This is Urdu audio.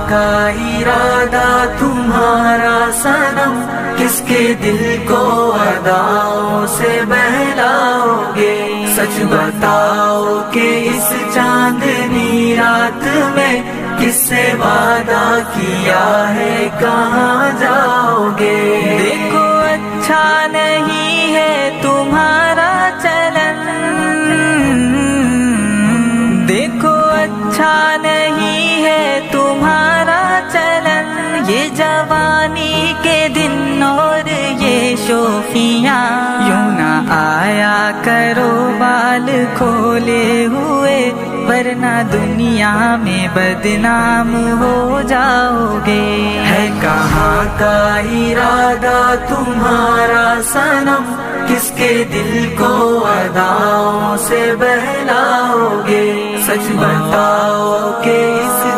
کا ارادہ تمہارا صنم، کس کے دل کو اداؤں سے بہلاؤ گے؟ سچ بتاؤ کہ اس چاندنی رات میں کس سے وعدہ کیا ہے کہاں جاؤ گے؟ دیکھو اچھا نہیں ہے تمہارا چلن، دیکھو اچھا نہیں ہے تمہارا چلن، یہ جوانی کے دن اور یہ شوخیاں، یوں نہ آیا کرو بال کھولے ہوئے، ورنہ دنیا میں بدنام ہو جاؤ گے۔ ہے کہاں کا ارادہ تمہارا صنم، کس کے دل کو اداؤں سے بہلاؤ گے؟ سچ بتاؤ کہ اس